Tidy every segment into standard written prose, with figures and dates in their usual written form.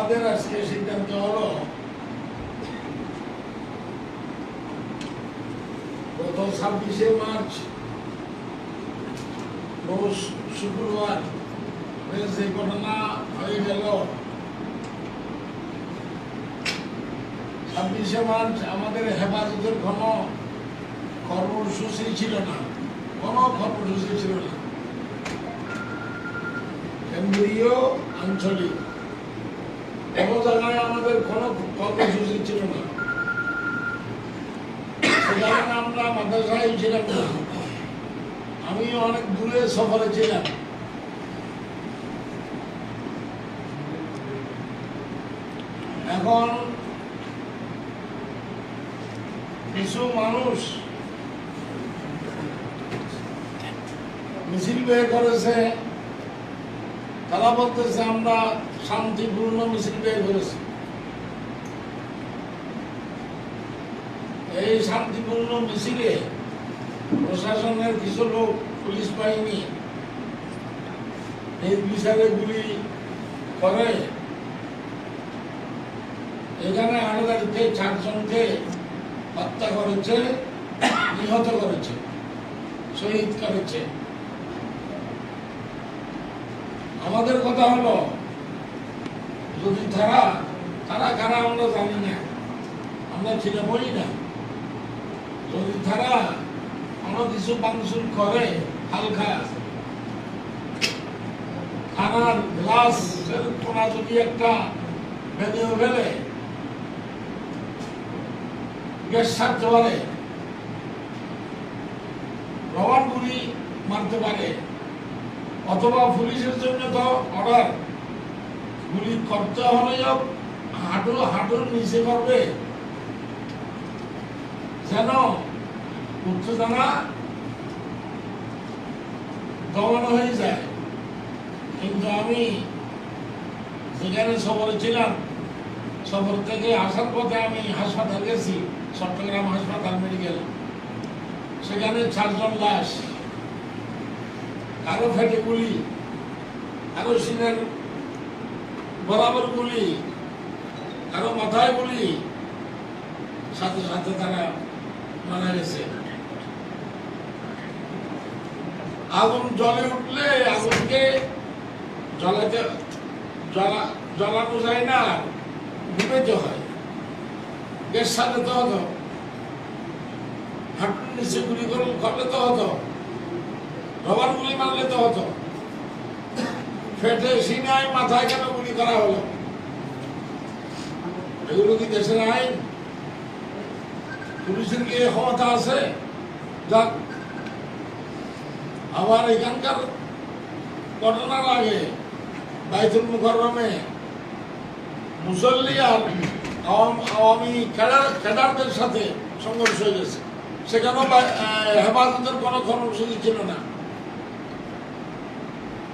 আমাদের আজকে সিদ্ধান্ত হলো গত 26শে মার্চ রোজ শুক্রবার যে ঘটনা হয়ে গেল 26শে মার্চ আমাদের হেফাজতের কোনো কর্মসূচি ছিল না, কেন্দ্রীয় আঞ্চলিক কোনো জায়গায় আমাদের কোনো কর্মসূচি ছিল না। সেখানে আমরা মাদ্রাসায় ছিলাম না, আমি অনেক দূরে সফরে ছিলাম। এখন কিছু মানুষ মিছিল বের করেছে, তারা বলতেছে আমরা শান্তিপূর্ণ মিছিল বের করেছি। এই শান্তিপূর্ণ মিছিলে প্রশাসনের কিছু লোক, পুলিশ বাহিনী নির্বিচারে গুলি করে এখানে আড়াদারিতে 4 জনকে হত্যা করেছে, নিহত করেছে, শহীদ করেছে। আমাদের কথা হলো যদি তারা কারা আমরা জানি না, আমরা ছিলামই না। যদি তারা কোনো কিছু ভাঙচুর করে, হালকা থানার গ্লাসের কোনা যদি একটা ভেঙে ফেলে, গ্যাস ছাড়তে পারে, রবার গুলি মারতে পারে, অথবা পুলিশের জন্য তো অর্ডার গুলি করতে হলে হাঁটুর নিচে করবে যেন উত্তেজনা দমানো হয়ে যায়। কিন্তু আমি যেখানে সফরে ছিলাম, সফর থেকে আসার পথে আমি হাসপাতাল গেছি, চট্টগ্রাম হাসপাতাল মেডিকেল। সেখানে 4 জন লাশ, কারো ফেটে গুলি, কারো সিনের বরাবর গুলি, কারো মাথায় গুলি, সাথে সাথে তারা মারা গেছে। আগুন জ্বলে উঠলে আগুনকে জ্বালানো যায় না, নিবেতে হয়। গ্যাস সাথে তো হতো, হাঁটুর নিচে গুলি করলে তো হতো, রবার গুলি মারলে তো হতো, ফেটে সিনায় মাথায় কেন গুলি করা হলো? এগুলো কি দেশের আইন? পুলিশের কি ক্ষমতা আছে? যাক, আবার এখানকার ঘটনার আগে বাইতুল মুকাররমে মুসল্লি আর আওয়ামী ক্যাডারদের সাথে সংঘর্ষ হয়ে গেছে। সেখানেও হেফাজতের কোনো কর্মসূচি ছিল না।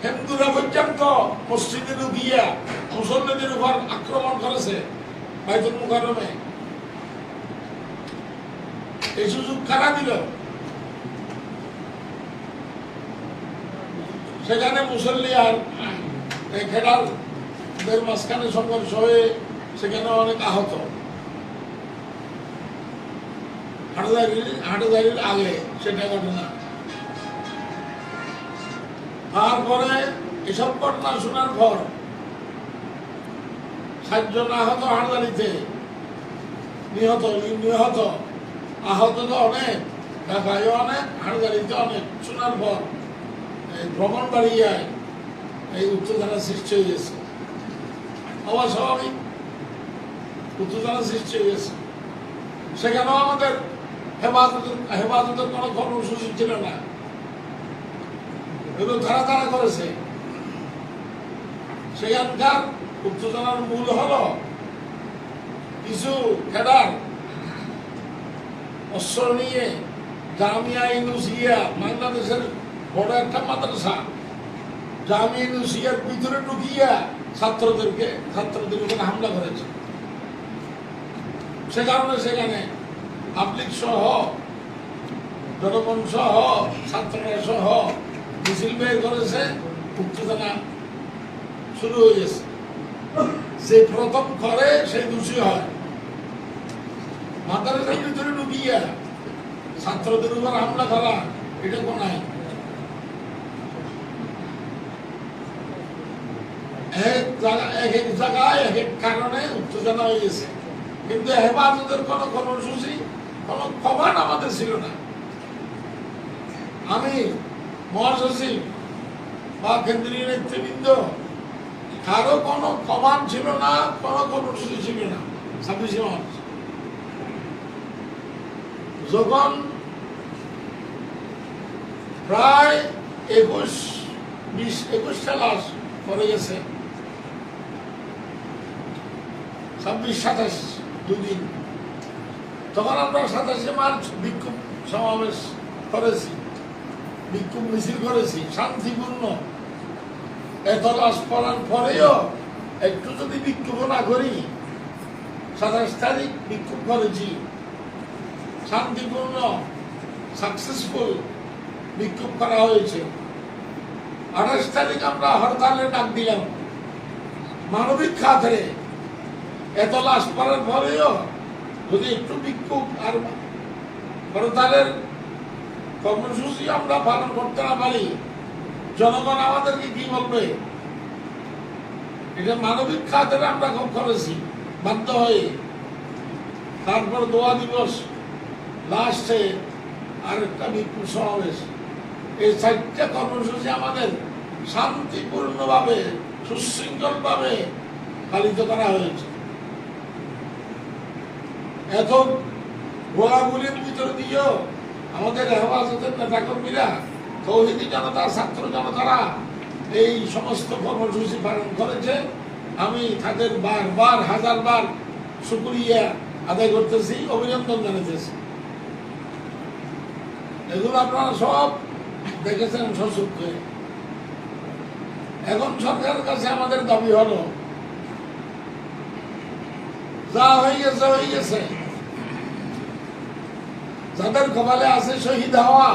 হিন্দুরা পর্যন্ত মসজিদে ঢুকিয়া মুসল্লিদের উপর আক্রমণ করেছে বাইতুল মুকাররমে। এই সুযোগ কারা দিল? সেখানে মুসল্লি আর খেলার মাঝখানে সংঘর্ষ হয়ে সেখানে অনেক আহত। হাটাজারির আগে সেটা ঘটনা। তারপরে এসব ঘটনা শোনার পর 7 জন আহত, হাটাজারিতে নিহত, আহত তো অনেক, ঢাকায় অনেক, হাটাজারিতে অনেক। শোনার পর ভ্রমণ বাড়িয়ায় এই উত্তেজনা সৃষ্টি হয়ে গেছে। অস্বাভাবিক উত্তেজনা সৃষ্টি হয়ে গেছে। সেখানেও আমাদের হেফাজতের কোনো কর্মসূচি ছিল না, এগুলো তারা করেছে। সেখানকার উত্তেজনার মূল হলো কিছু ক্যাডার অস্ত্র নিয়ে জামিয়া ইউনুসিয়া, বাংলাদেশের বড় একটা মাদ্রাসা, জামিয়া ইউনুসিয়ার ভিতরে ঢুকিয়া ছাত্রদের উপরে হামলা করেছে। সে কারণে সেখানে পাবলিক সহ, জনগণ সহ, ছাত্ররা সহ মিছিল বের করেছে, উত্তেজনা শুরু হয়ে গেছে। যে প্রথম করে সেই দোষী হয়। মাদ্রাসার ভিতরে ঢুকিয়া ছাত্রদের উপর হামলা করা, এটা কোন আইন? এক জায়গায় এক এক কারণে উত্তেজনা হয়ে গেছে, কিন্তু হেফাজতের কোন কর্মসূচি, কোন কমান আমাদের ছিল না। আমি মহাসচিব বা কেন্দ্রীয় নেতৃবৃন্দ কারো কোনো কমান ছিল না, কোনো কর্মসূচি ছিল না। 26 মার্চ যখন প্রায় 21টা লাশ পড়ে গেছে, 26-27 দুদিন, তখন আমরা 27 মার্চ বিক্ষোভ সমাবেশ করেছি, বিক্ষোভ মিছিল করেছি শান্তিপূর্ণ। এত লাশ পড়ার পরেও একটু যদি বিক্ষোভ না করি, 27 তারিখ বিক্ষোভ করেছি, শান্তিপূর্ণ সাকসেসফুল বিক্ষোভ করা হয়েছে। 28 তারিখ আমরা হরতালের ডাক দিলাম মানবিক খাতিরে। এত লাশ পড়ার পরেও যদি একটু বিক্ষোভ আর হরতালের কর্মসূচি আমরা পালন করতে না পারি, জনগণ আমাদেরকে কি বলবে? এটা মানবিক খাতিরে আমরা খুব করেছি বাধ্য হয়ে। তারপর দোয়া দিবস, লাস্টে আরেকটা বিক্ষোভ সমাবেশ। এই 4টা কর্মসূচি আমাদের শান্তিপূর্ণভাবে সুশৃঙ্খলভাবে পালিত করা হয়েছে। এত গোলাগুলির ভিতর দিয়েও আমাদের হেফাজতের নেতাকর্মীরা, তৌহিদি জনতা, ছাত্র জনতারা এই সমস্ত কর্মসূচি পালন করেছে। আমি তাদের বারবার হাজারবার শুকরিয়া আদায় করতেছি, অভিনন্দন জানাতেছি। এগুলো আপনারা সব দেখেছেন সচক্ষে। এখন সরকারের কাছে আমাদের দাবি হলো, যা হয়ে গেছে হয়ে গেছে। যাদের কপালে আছে শহীদ হওয়া,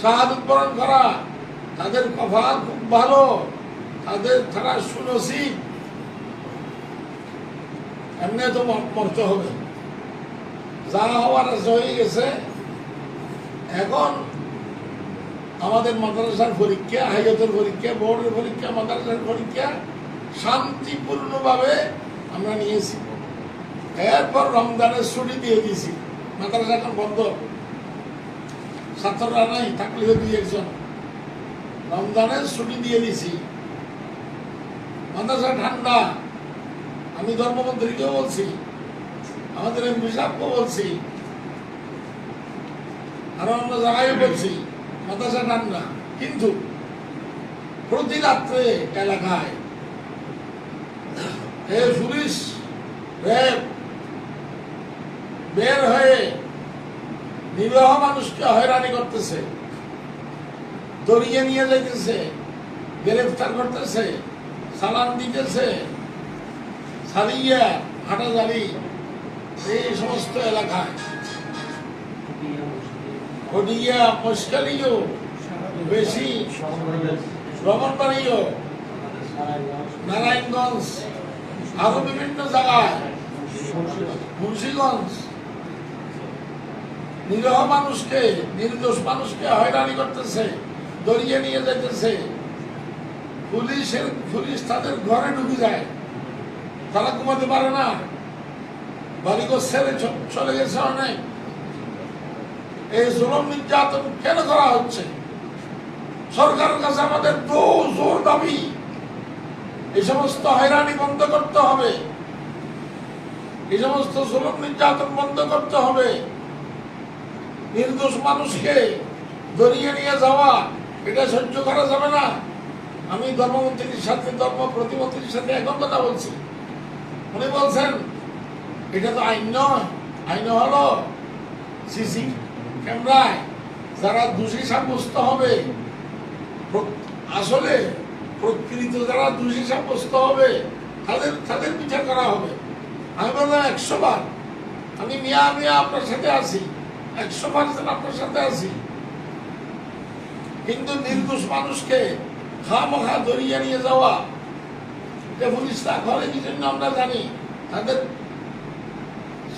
শাহাদত বরণ করা, তাদের কপাল খুব ভালো, তারা সুনসিব। এমনি তো মরতে হবে, যা হওয়ার হয়ে গেছে। এখন আমাদের মাদ্রাসার পরীক্ষা, হাইয়াতের পরীক্ষা, বোর্ডের পরীক্ষা, মাদ্রাসার পরীক্ষা শান্তিপূর্ণভাবে আমরা নিয়েছি। এরপর রমজানের ছুটি দিয়ে দিয়েছি, মাদ্রাসা এখন বন্ধ, ছাত্ররা নাই, থাকলেও 2-1 রমজানের ছুটি দিয়ে দিয়েছি। মাদ্রাসা ঠান্ডা, আমি ধর্মমন্ত্রীকেও বলছি, আমাদের এমপি সাহেবকেও বলছি, আরো অন্য জায়গায় বলছি, মাদ্রাসা ঠান্ডা। কিন্তু প্রতি রাত্রে এলাকায় পুলিশ র্যাব বের হয়ে নিরীহ মানুষকে হয়রানি করতেছে, দড়িয়ে নিয়ে যাইতেছে, গ্রেফতার করতেছে, চালান দিতেছে, ছাড়িয়া হাটাজারি এই সমস্ত এলাকায়, হডিয়া, মশকালিও বেশি, ব্রাহ্মণবাড়িও, নারায়ণগঞ্জ, আরো বিভিন্ন জায়গায়, মুন্সিগঞ্জ, নিরীহ মানুষকে, নির্দোষ মানুষকে হয়রানি করতেছে, দড়িয়ে নিয়ে যেতেছে। পুলিশ তাদের ঘরে ঢুকে যায়, তারা ঘুমাতে পারে না, বাড়িঘর ছেড়ে চলে গেছে অনেক। এই জুলুম নির্যাতন কেন করা হচ্ছে? সরকারের কাছে আমাদের জোর দাবি, এই সমস্ত হয়রানি বন্ধ করতে হবে, এই সমস্ত জুলুম নির্যাতন বন্ধ করতে হবে। নির্দোষ মানুষকে দড়িয়ে নিয়ে যাওয়া, এটা সহ্য করা যাবে না। আমি ধর্মমন্ত্রীর সাথে, ধর্ম প্রতিমন্ত্রীর সাথে এখন কথা বলছি, উনি বলছেন এটা তো আইন নয়, আইন হলো সিসি ক্যামেরায় যারা দোষী সাব্যস্ত হবে, আসলে প্রকৃত যারা দোষী সাব্যস্ত হবে তাদের বিচার করা হবে। আমি বললাম 100 বার, আমি মিয়া আপনার সাথে আছি, 100% আপনার সাথে আছি। কিন্তু নির্দোষ মানুষকে খামোখা দড়িয়ে নিয়ে যাওয়া, যে পুলিশরা করে কি জন্য আমরা জানি, তাদের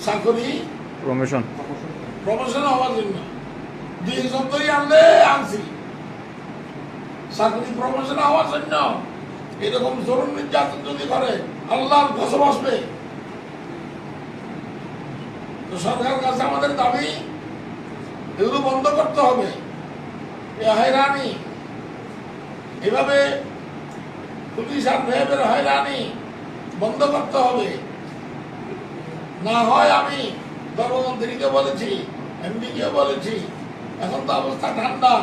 চাকরি প্রমোশন হওয়ার জন্য। 2 আনলে আনছি চাকরি প্রমোশন হওয়ার জন্য। এরকম জরুরি নির্যাতন যদি করে আল্লাহর কসম আসবে। তো সরকারের কাছে আমাদের দাবি এগুলো বন্ধ করতে হবে। হয়রানি, এভাবে পুলিশ আর র্যাবের হয়রানি বন্ধ করতে হবে। না হয় আমি ধর্মমন্ত্রীকে বলেছি, এমপিকে বলেছি, এখন তো অবস্থা ঠান্ডা,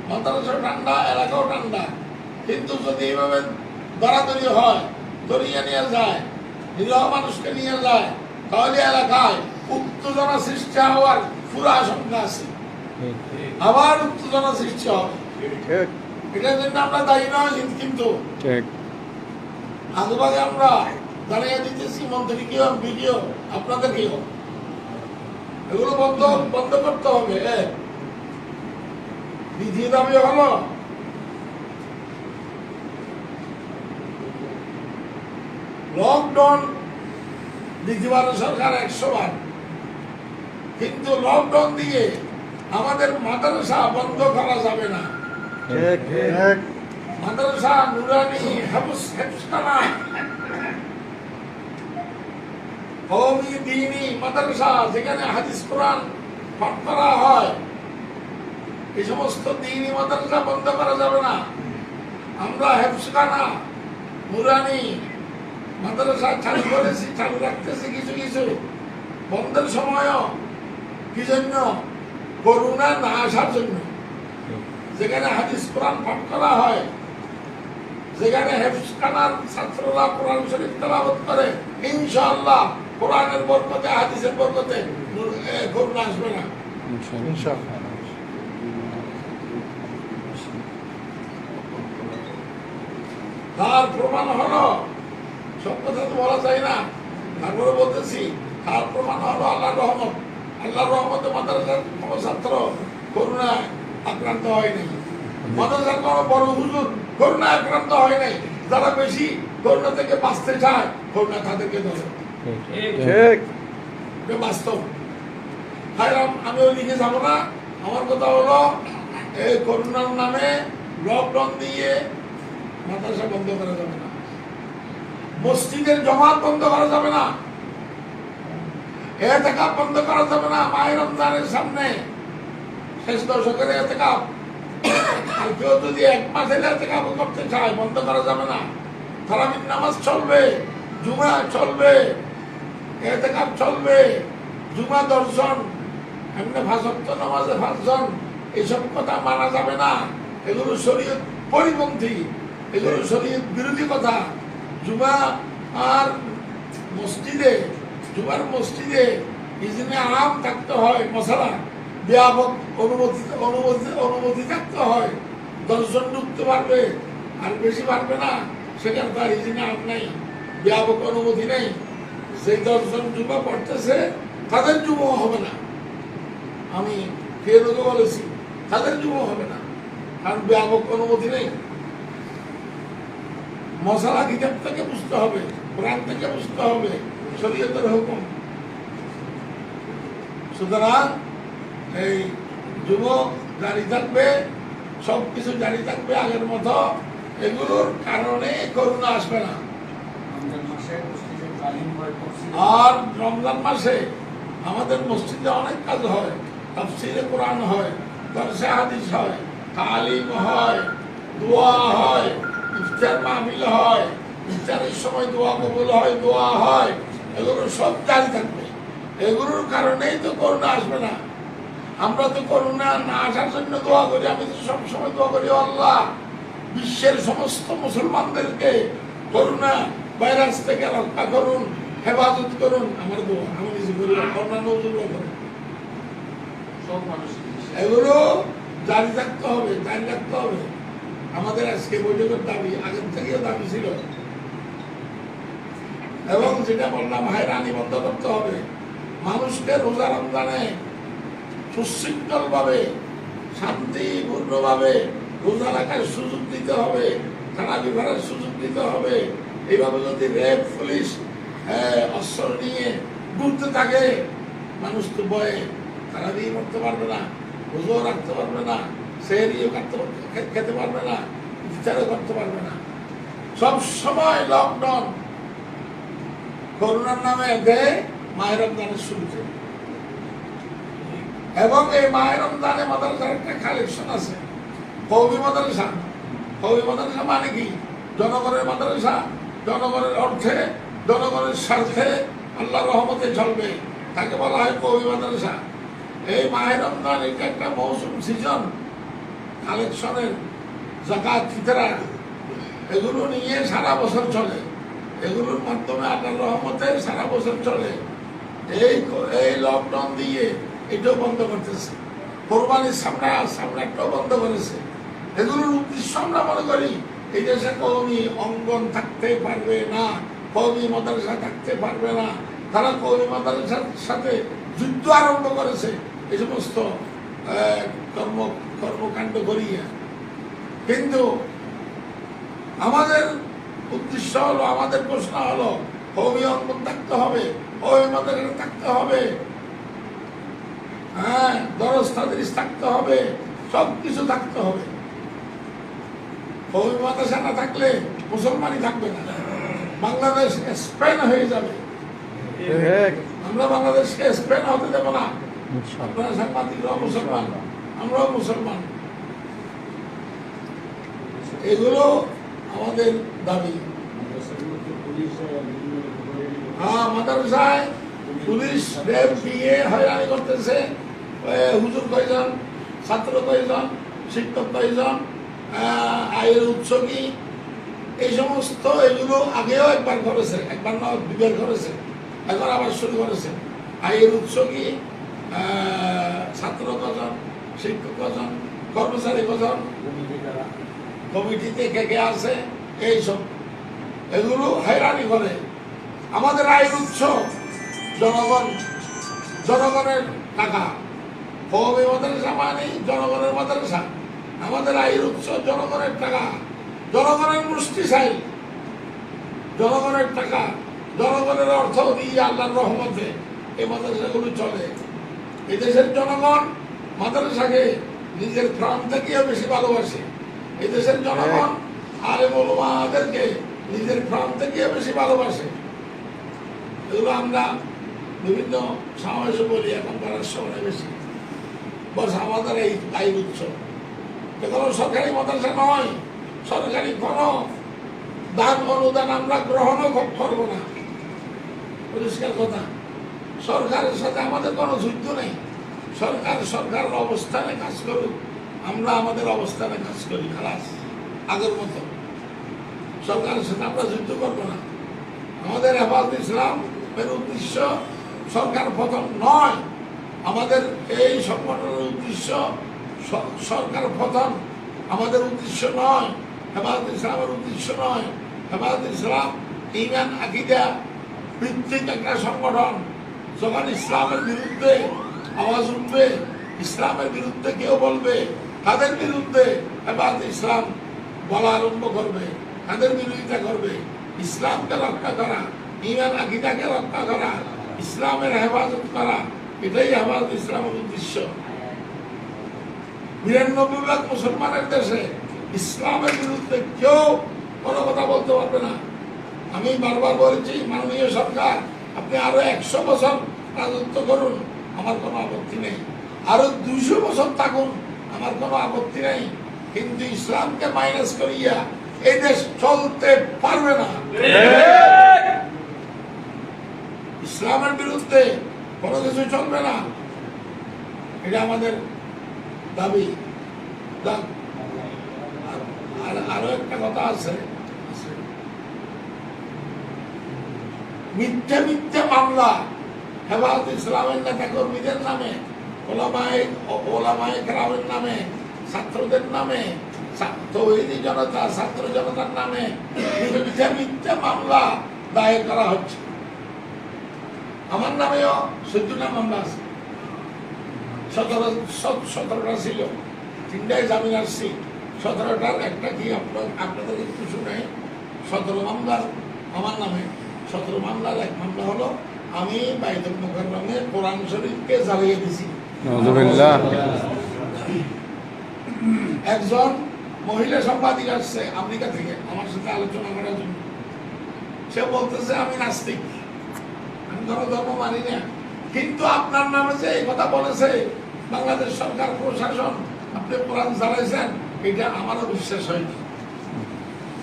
মাদ্রাসা ঠান্ডা, এলাকাও ঠান্ডা, কিন্তু যদি এইভাবে দরাদরি হয়, ধরিয়ে নিয়ে যায়, নিরীহ মানুষকে নিয়ে যায়, তাহলে এলাকায় উত্তেজনা সৃষ্টি হওয়ার পুরো আশঙ্কা আছে। আবার উত্তেজনা সৃষ্টি হবে। এটার জন্য আমরা দায়ী নয়, কিন্তু আগেভাগে আমরা দাঁড়িয়ে দিতেছি মন্ত্রীকেও, এমপিকেও, আপনাদেরকেও। এগুলো বন্ধ করতে হবে। দ্বিতীয় দাবি হলো লকডাউন দিতে পারে সরকার 100 বার, কিন্তু লকডাউন দিয়ে আমাদের মাদ্রাসা বন্ধ করা যাবে না। মাদ্রাসা, নুরানি, হেফজখানা, কওমি দ্বীনি মাদ্রাসা, যেখানে হাদিস কোরআন পাঠ করা হয়, এই সমস্ত দ্বীনি মাদ্রাসা বন্ধ করা যাবে না। আমরা হেফজখানা, নুরানি মাদ্রাসা চালু করেছি, চালু রাখতেছি কিছু কিছু। বন্ধের সময়ও কি জন্য? করোনা না আসার জন্য। যেখানে হাদিস কোরআন পাঠ করা হয়, যেখানে হেফজখানার ছাত্ররা কোরআন শরীফ তেলাওয়াত করে, ইনশাআল্লাহ কোরআনের বরকতে, হাদিসের বরকতে করোনা আসবে না। ইনশাআল্লাহ। তার প্রমাণ হলো, সব কথা তো বলা যায় না, তারপরে বলতেছি, তার প্রমাণ হলো আল্লাহর রহমত। আল্লাহর রহমতে মাদ্রাসার কোনো ছাত্র করোনায় আক্রান্ত হয়নি। মাদ্রাসার কোনো বড় হুজুর করোনায় আক্রান্ত হয় নাই। যারা বেশি করোনা থেকে বাঁচতে চায়, করোনা তাদেরকে ধরে। বাস্তব। আমি ওই দিকে যাবো না। আমার কথা হলো, এই করোনার নামে লকডাউন দিয়ে মাদ্রাসা বন্ধ করা যাবে না, মসজিদের জমাত বন্ধ করা যাবে না, এতেকাফ বন্ধ করা যাবে না। মাহে রমজানের সামনে শেষ দশকের এতেকাফ, আর কেউ যদি 1 মাস এতেকাফ করতে চায়, বন্ধ করা যাবে না। তারাবির নামাজ চলবে, জুমা চলবে, এতেকাফ চলবে, জুমা 10 জন, এমনি 5 ওয়াক্ত নামাজে 5 জন। এইসব কথা মানা যাবে না। এগুলো শরীয়ত পরিপন্থী, এগুলো শরীয়ত বিরোধী কথা। জুমা আর মসজিদে, জুমার মসজিদে ইজনে আম থাকতে হয়, মশালা ব্যাপক অনুমতি থাকতে হয়। 10 জন ঢুকতে পারবে, আর বেশি পারবে না। সেখানে তার ইজনে আম নাই, ব্যাপক অনুমতি নেই। সেই 10 জন জুমা পড়তেছে, তাদের জুমা হবে না। আমি কে লোকে বলেছি, তাদের জুমা হবে না, কারণ ব্যাপক অনুমতি নেই। মশালা কিতাব থেকে বুঝতে হবে, কোরআন থেকে বুঝতে হবে, শরীয়তের হুকুম। সুতরাং এই যুবক জারি থাকবে, সবকিছু জারি থাকবে আগের মতো। এগুলোর কারণে করোনা আসবে না। আর রমজান মাসে আমাদের মসজিদে অনেক কাজ হয়, তাফসীরে কোরআন হয়, দরসে হাদিস হয়, তালিম হয়, দোয়া হয়, ইফতার মাহফিল হয়, ইফতারের সময় দোয়া কবুল হয়, দোয়া হয়। এগুলো সব জারি থাকবে। এগুলোর কারণেই তো করোনা আসবে না। আমরা তো করোনা না আসার জন্য দোয়া করি। আমি তো সবসময় দোয়া করি, আল্লাহ বিশ্বের সমস্ত মুসলমানদেরকে করোনা ভাইরাস থেকে রক্ষা করুন, হেফাজত করুন। আমার দোয়া আমি নিজে করি, অন্যান্য করুন। এগুলো জারি থাকতে হবে, জারি রাখতে হবে। আমাদের আজকে বৈঠকের দাবি আগের থেকেও দাবি ছিল। এবং যেটা বললাম, হয়রানি বন্ধ করতে হবে। মানুষকে রোজা রমজানে সুশৃঙ্খল ভাবে, শান্তিপূর্ণ ভাবে রোজা রাখার সুযোগ দিতে হবে, তারাবি পড়ার সুযোগ দিতে হবে, এইভাবে যদি রেপ পুলিশ অস্ত্র নিয়ে ঘুরতে থাকে, মানুষ তো ভয়ে তারা দিয়ে মরতে পারবে না, রোজও রাখতে পারবে না, সেহরিও খেতে পারবে না, ইফতারও করতে পারবে না। সব সময় লকডাউন করোনার নামে দেয় মায়ের রমজানের শুরুতে। এবং এই মায়ের রমজানে মাদ্রাসার একটা কালেকশন আছে, কওমি মাদ্রাসা। কওমি মাদ্রাসা মানে কি? জনগণের মাদ্রাসা, জনগণের অর্থে, জনগণের স্বার্থে, আল্লাহর রহমতে চলবে, তাকে বলা হয় কওমি মাদ্রাসা। এই মায়ের রমজান এটা একটা মৌসুম, সিজন, কালেকশনের যাকাত, ফিতরা, এগুলো নিয়ে সারা বছর চলে। এগুলোর মাধ্যমে আল্লাহর রহমতে সারা বছর চলে। এই লকডাউন দিয়ে এটাও বন্ধ করতেছে, কোরবানির সামনেটাও বন্ধ করেছে। এগুলোর উদ্দেশ্য আমরা মনে করি এই দেশে কওমি অঙ্গন থাকতে পারবে না, কওমি মাদ্রাসা থাকতে পারবে না। তারা কওমি মাদ্রাসার সাথে যুদ্ধ আরম্ভ করেছে এই সমস্ত কর্মকাণ্ড করিয়া। কিন্তু আমাদের উদ্দেশ্য হলো, আমাদের প্রশ্ন হলো, কওমি অঙ্গন থাকতে হবে, কওমি মাদ্রাসা থাকতে হবে, হ্যাঁ, দরস তাদরিস থাকতে হবে, সবকিছু থাকতে হবে। কওমি মাদ্রাসা না থাকলে মুসলমানই থাকবে না, বাংলাদেশ স্পেন হয়ে যাবে। আমরা বাংলাদেশকে স্পেন হতে দেব না। আপনারা সাংবাদিকরাও মুসলমান, আমরাও মুসলমান। এগুলো আমাদের দাবি। হ্যাঁ, মাদ্রাসায় পুলিশ রেপ দিয়ে হয়রানি করতেছে। হুজুর কয়জন, ছাত্র কয়জন, শিক্ষক কয়জন, আয়ের উৎস কি, এই সমস্ত এগুলো আগেও একবার করেছে, একবার না দুবার করেছে, এখন আবার শুরু করেছে। আয়ের উৎস কি, ছাত্র কজন, শিক্ষক কজন, কর্মচারী কজন, কমিটিতে কে কে আছে, এইসব এগুলো হয়রানি করে। আমাদের আয়ের উৎস জনগণ, জনগণের টাকা। কওমি মাদ্রাসা মানে জনগণের মাদ্রাসা। আমাদের আয়ের উৎস জনগণের টাকা, জনগণের মুষ্টি চাই, জনগণের টাকা, জনগণের অর্থ দিয়ে আল্লাহর রহমতে এই মাদ্রাসাগুলো চলে। এই দেশের জনগণ মাদ্রাসাকে নিজের প্রাণ থেকেও বেশি ভালোবাসে। এই দেশের জনগণ আলেম ওলামাদেরকে নিজের প্রাণ থেকেও বেশি ভালোবাসে। এগুলো আমরা বিভিন্ন সমাবেশে বলি, এখন করার সময় বেশি। বস আমাদের এই আয়ের উৎস কোনো সরকারি মাদ্রাসা নয়, সরকারি কোনো দান অনুদান আমরা গ্রহণও করবো না, পরিষ্কার কথা। সরকারের সাথে আমাদের কোনো যুদ্ধ নেই। সরকারের অবস্থানে কাজ করুক, আমরা আমাদের অবস্থানে কাজ করি, খালাস, আগের মতো। সরকারের সাথে আমরা যুদ্ধ করবো না। আমাদের হেফাজত ইসলামের উদ্দেশ্য সরকার পতন নয়। আমাদের এই সংগঠনের উদ্দেশ্য সরকার পতন আমাদের উদ্দেশ্য নয়, হেফাজত ইসলামের উদ্দেশ্য নয়। হেফাজত ইসলাম ঈমান আকীদা ভিত্তিক একটা সংগঠন। যখন ইসলামের বিরুদ্ধে আওয়াজ উঠবে, ইসলামের বিরুদ্ধে কেউ বলবে, তাদের বিরুদ্ধে হেফাজত ইসলাম বলা আরম্ভ করবে, তাদের বিরোধিতা করবে। ইসলামকে রক্ষা করা, ঈমান আকীদাকে রক্ষা করা, ইসলামের হেফাজত করা, এটাই হেফাজত ইসলামের উদ্দেশ্য। ৯২ মুসলমানের দেশে ইসলামের বিরুদ্ধে কেউ কোনো কথা বলতে পারবে না। আমি বারবার বলেছি, মাননীয় সরকার আপনি আরো ১০০ বছর রাজত্ব করুন, আমার কোনো আপত্তি নেই। আরো ২০০ বছর থাকুন, আমার কোনো আপত্তি নেই। কিন্তু ইসলামকে মাইনাস করিয়া এই দেশ চলতে পারবে না। ইসলামের বিরুদ্ধে কোনো কিছু চলবে না, এটা আমাদের দাবি। আর আরো একটা কথা আছে, মিথ্যে মিথ্যে মামলা হেফাজত ইসলামের নেতা কর্মীদের নামে, ওলামায়ে কেরামের নামে, ছাত্রদের নামে, তৌহিদি জনতা, ছাত্র জনতার নামে মিথ্যে মিথ্যে মামলা দায়ের করা হচ্ছে। আমার নামেও ১৪টা মামলা আছে। ১৭টা ছিল, ৩টায় জামিন আসছি, ১৭টার একটা কি আপনাদের একটু শুনে ১৭ মামলার আমার নামে 17 মামলার এক মামলা হলো আমি বাইতুল মুকাররমে কোরআন শরীফকে জ্বালিয়ে দিছি। নাউযুবিল্লাহ। একজন মহিলা সাংবাদিক আসছে আমেরিকা থেকে আমার সাথে আলোচনা করার জন্য। সে বলতেছে আমি নাস্তিক, আমি কোনো ধর্ম মানি না, কিন্তু আপনার নামে যে এই কথা বলেছে বাংলাদেশ সরকার প্রশাসন, আপনি কোরআন জ্বালাইছেন, এটা আমারও বিশ্বাস হয়নি,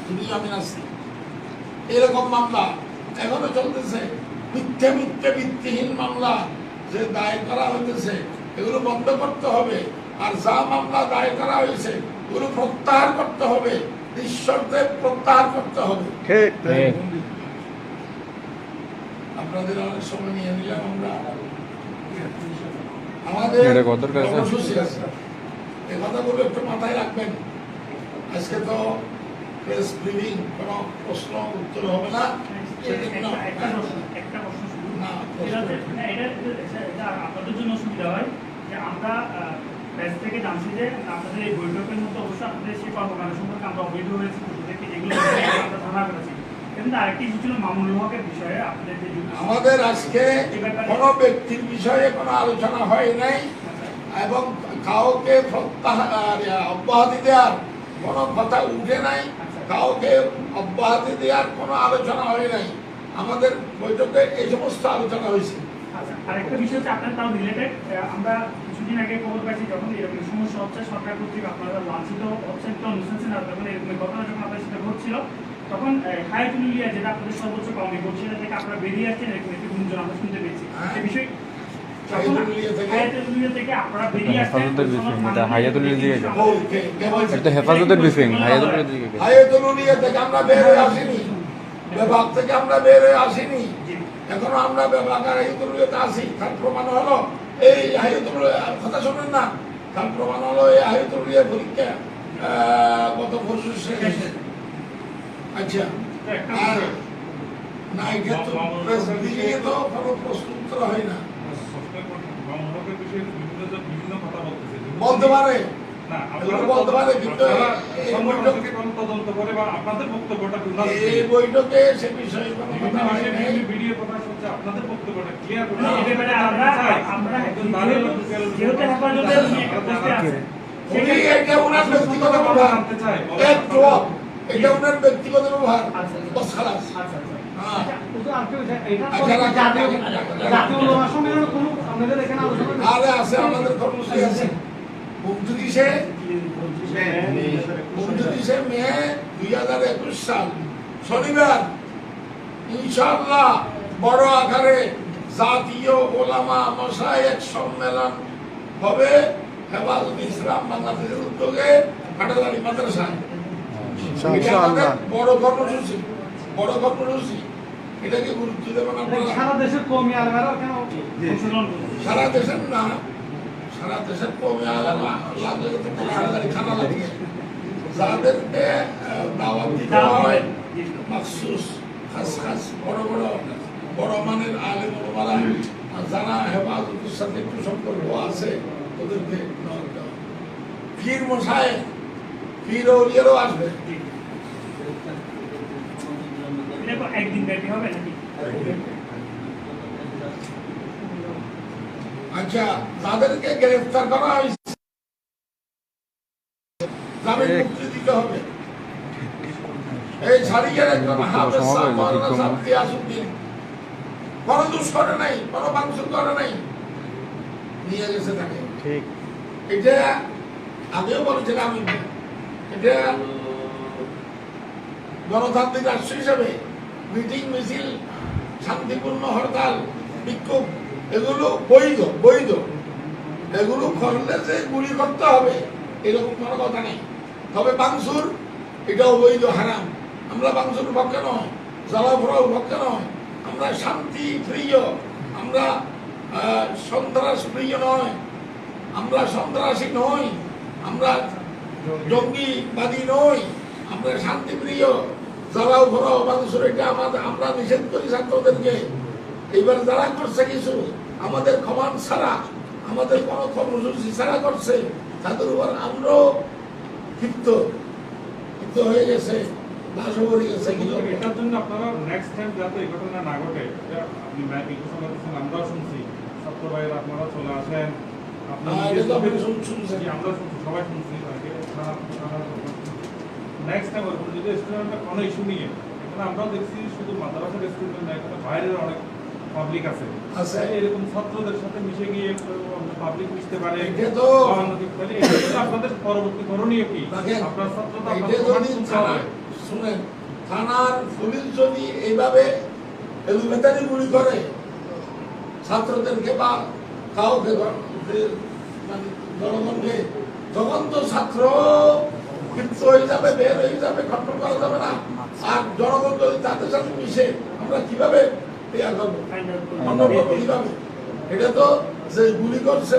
যদিও আমি নাস্তিক। এরকম মামলা এখনো চলতেছে, মিথ্যে মিথ্যে ভিত্তিহীন মামলা যে দায়ের করা হইতেছে এগুলো বন্ধ করতে হবে। আর যা মামলা দায়ের করা হয়েছে এগুলো প্রত্যাহার করতে হবে, নিঃশর্তে প্রত্যাহার করতে হবে। আপনাদের অনেক সময় নিয়ে নিলাম। আমরা আমাদের কর্মসূচি আছে, এই কথাগুলো একটু মাথায় রাখবেন। আজকে তো প্রেস ব্রিফিং, কোনো প্রশ্ন উত্তর হবে না, আপনাদের জন্য সুবিধা হয় যে আমরা প্রেস থেকে জানছি যে আপনাদের এই বৈঠকের মধ্যে অবশ্যই আপনাদের সেই কর্মকাণ্ড সম্পর্কে আমরা অবহিত হয়েছি, যেগুলো আমরা ধারণা করেছি। কিন্তু আরেকটি ছিল মামুনুল হকের বিষয়ে আপনাদের যে আমাদের আজকে কোনো ব্যক্তির বিষয়ে কোনো আলোচনা হয় নাই এবং কাউকে অব্যাহতি দেওয়ার কোনো কথা উঠে নাই, কাউকে অব্যাহতি দেওয়ার কোনো আলোচনা হয় নাই। আমাদের বৈঠকে এই সমস্ত আলোচনা হয়েছে। আরেকটা বিষয় হচ্ছে আপনার তাও রিলেটেড, আমরা কিছুদিন আগে খবর পাইছি যখন এরকম সমস্যা হচ্ছে সরকার কর্তৃক আপনারা লাঞ্ছিত হচ্ছেন, অনুষ্ঠান তখন এরকম ঘটনা যখন আপনার সাথে ঘটছিল, তখন হায়াতুল উলিয়া যেটা আপনাদের সর্বোচ্চ কমে ঘটছে থেকে আপনারা বেরিয়ে আসছেন, এরকম একটি গুঞ্জন আমরা শুনতে পেয়েছি। সে বিষয়ে হেফাজতের ব্রিফিং বিভাগ থেকে আমরা বের হয়ে আসিনি, এখনো আমরা বিভাগ আর হায়াতুল আসি। তার প্রমাণ হলো এই হায়াতুল কথা শোনেন না, তার প্রমাণ হলো এই হায়াতুল পরীক্ষা গত পরশু শেষ। আচ্ছা, আর না এটা তো প্রেস ব্রিফিং এ তো কোনো প্রশ্ন উত্তর হয় না, বলতে পারে বলতে পারে, কিন্তু এই বৈঠকে সে বিষয়ে কোনো কথা হয়নি। আপনাদের বক্তব্যটা ক্লিয়ার করে আমরা এটা ওনার ব্যক্তিগত ব্যবহার, এটা ওনার ব্যক্তিগত ব্যবহার, বস খালাস। আরে আছে, আমাদের কর্মসূচি আছে 29শে মে 2021 সাল শনিবার ইনশাআল্লাহ বড় আকারে জাতীয় ওলামা মাশায়েখ সম্মেলন হবে হেফাজতে ইসলাম বাংলাদেশের উদ্যোগে কাটালারি মাদ্রাসায়। বড় কর্মসূচি, বড় কর্মসূচি, এটাকে গুরুত্ব দেবেন আপনারা। সারা দেশের কওমি আলেমরা কেন সারা দেশের না, সারা দেশের কওমি আলেমরা লাগলে তো কাটালারি খানা লাগে, যাদেরকে দাওয়াত দিতে হয় মাখসুস খাস খাস বড় বড় বড় মানের আলেম ওলামারা যারা হেফাজতের সাথে একটু সম্পর্ক আছে ওদেরকে পীর মশায়েখ, পীর ওলিয়ারও আসবে। একদিন ব্যাপী হবে নাকি? আচ্ছা, তাদেরকে গ্রেফতার করা হয়েছে, জামিন মুক্তি দিতে হবে। এই সারিকের একজন হাফেজ সাহেব মাওলানা সাহেব গিয়াসউদ্দিন কোনো দোষ করে নাই, কোনো ভাঙচুর করে নাই, নিয়ে গেছে তাকে। ঠিক, এটা আগেও বলেছিলাম আমি, এটা গণতান্ত্রিক রাষ্ট্র হিসেবে মিটিং মিছিল, শান্তিপূর্ণ হরতাল, বিক্ষোভ এগুলো বৈধ, বৈধ। এগুলো করলে যে গুলি করতে হবে এরকম কোনো কথা নেই। তবে ভাঙচুর এটাও বৈধ, হারাম। আমরা ভাঙচুর পক্ষে নয়, জ্বালাফোড়ার পক্ষে নয়, আমরা শান্তি প্রিয়, আমরা সন্ত্রাস প্রিয় নয়, আমরা সন্ত্রাসী নই, আমরা জঙ্গিবাদী নই, আমরা শান্তি প্রিয়। জ্বালাও ফোড়াও ভাঙচুর এটা আমাদের, আমরা নিষেধ করি ছাত্রদেরকে। এইবার যারা করছে কিছু আমাদের ক্ষমান ছাড়া, আমাদের কোনো কর্মসূচি ছাড়া করছে, তাদের উপর আমরাও ক্ষিপ্ত হয়ে গেছে। ধ্বংস করে গেছে কিন্তু কিন্তু এটার জন্য আপনারা নেক্সট টাইম যাতে এই ঘটনা না ঘটে, এটা আপনি ম্যাপে ঘোষণা করছেন, আমরাও শুনছি, ছাত্র ভাইয়েরা আপনারা চলে আসেন, এটা তো আপনি শুনছেন। আমরা শুনছি, সবাই শুনছি, নেক্সট টাইম ওরকম যদি স্টুডেন্টরা কোনো ইস্যু নিয়ে, এখানে আমরাও দেখছি শুধু মাদ্রাসার স্টুডেন্ট না, এখানে বাইরের অনেক পাবলিক আছে, এরকম ছাত্রদের সাথে মিশে গিয়ে পাবলিক মিশতে পারে, এটা তো তাহলে এটা তো আপনাদের পরবর্তী করণীয় কি? আপনার ছাত্র তো আপনার এটা সমাজ যদি শুনতে থানা হবে। শুনেন, থানার পুলিশ যদি এইভাবে এলুমেটারি গুলি করে ছাত্রদেরকে বা কাউকে মানে জনগণকে, তখন তো ছাত্র ক্ষিপ্ত হয়ে যাবে, বের হয়ে যাবে, কন্ট্রোল করা যাবে না। আর জনগণ যদি তাদের সাথে মিশে আমরা কিভাবে ইয়া করবো, অন্য করবো কিভাবে? এটা তো যে গুলি করছে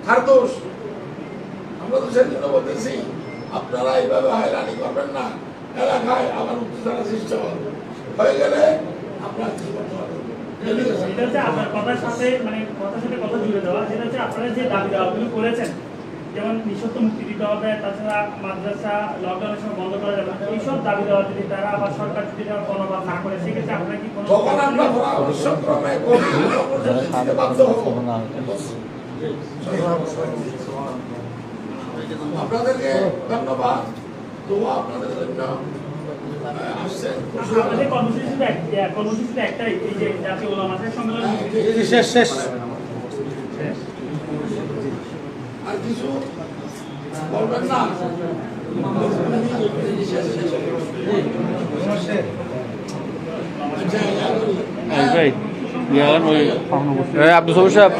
তার দোষ। আমরা তো সেজন্য বলতেছি আপনারা এইভাবে হয়রানি করবেন না, এলাকায় আবার উত্তেজনা সৃষ্টি হয়ে গেলে আপনার কি করতে হবে? এটা হচ্ছে আপনার কথার সাথে মানে কথার সাথে কথা জুড়ে দেওয়া, যেটা হচ্ছে আপনারা যে দাবি দাওয়াগুলো করেছেন, যেমন নিঃশর্ত মুক্তি দিতে হবে, তাছাড়া মাদ্রাসা লকডাউনের সময় বন্ধ করা যাবে, এইসব দাবি দেওয়া যদি তারা আবার সরকার যদি গণবাদ না করে, সেক্ষেত্রে আপনারা কি কোনো তখন আমরা পরামর্শক্রমে বাধ্য হবো। আপনাদেরকে ধন্যবাদ। তো আপনাদের জন্য আসছেন আমাদের কর্মসূচিতে একটাই, এই যে জাতীয় ওলামা সম্মেলন। শেষ আর কিছু বলবেন না? ভাই আব্দুল সবুজ সাহেব